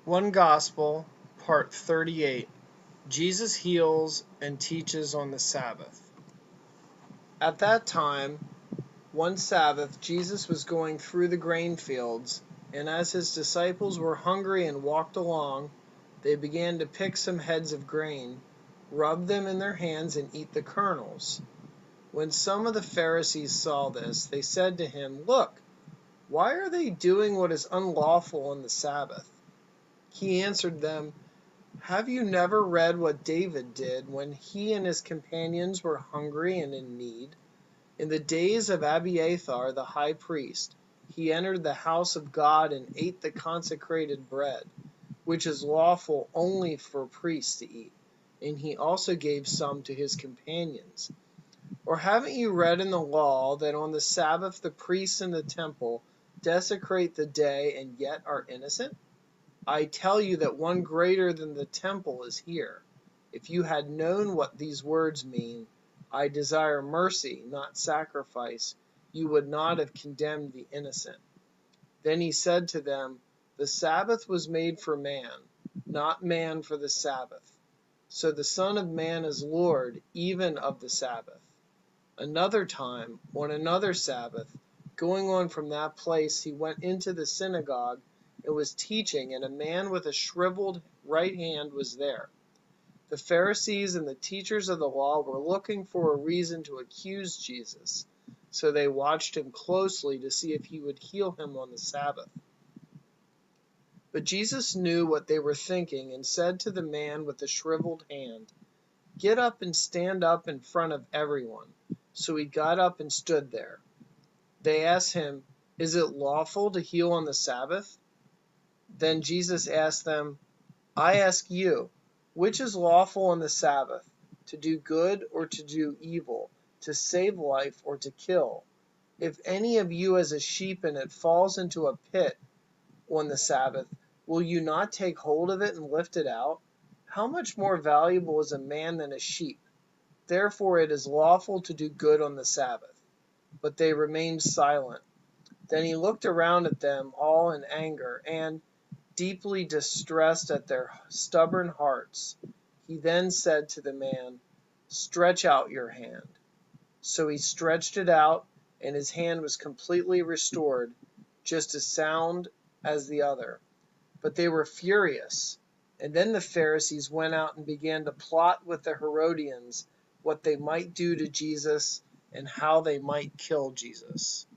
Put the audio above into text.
One Gospel, Part 38. Jesus heals and teaches on the Sabbath. At that time, one Sabbath, Jesus was going through the grain fields, and as his disciples were hungry and walked along, they began to pick some heads of grain, rub them in their hands, and eat the kernels. When some of the Pharisees saw this, they said to him, "Look, why are they doing what is unlawful on the Sabbath?" He answered them, "Have you never read what David did when he and his companions were hungry and in need? In the days of Abiathar the high priest, he entered the house of God and ate the consecrated bread, which is lawful only for priests to eat, and he also gave some to his companions. Or haven't you read in the law that on the Sabbath the priests in the temple desecrate the day and yet are innocent? I tell you that one greater than the temple is here. If you had known what these words mean, 'I desire mercy, not sacrifice,' you would not have condemned the innocent." Then he said to them, "The Sabbath was made for man, not man for the Sabbath. So the Son of Man is Lord even of the Sabbath." Another time, on another Sabbath, going on from that place, he went into the synagogue and was teaching, and a man with a shriveled right hand was there. The Pharisees and the teachers of the law were looking for a reason to accuse Jesus, so they watched him closely to see if he would heal him on the Sabbath. But Jesus knew what they were thinking and said to the man with the shriveled hand, "Get up and stand up in front of everyone." So he got up and stood there. They asked him, "Is it lawful to heal on the Sabbath?" Then Jesus asked them, "I ask you, which is lawful on the Sabbath, to do good or to do evil, to save life or to kill? If any of you has a sheep and it falls into a pit on the Sabbath, will you not take hold of it and lift it out? How much more valuable is a man than a sheep? Therefore it is lawful to do good on the Sabbath." But they remained silent. Then he looked around at them all in anger, and, deeply distressed at their stubborn hearts, he then said to the man, "Stretch out your hand." So he stretched it out, and his hand was completely restored, just as sound as the other. But they were furious. And then the Pharisees went out and began to plot with the Herodians what they might do to Jesus and how they might kill Jesus.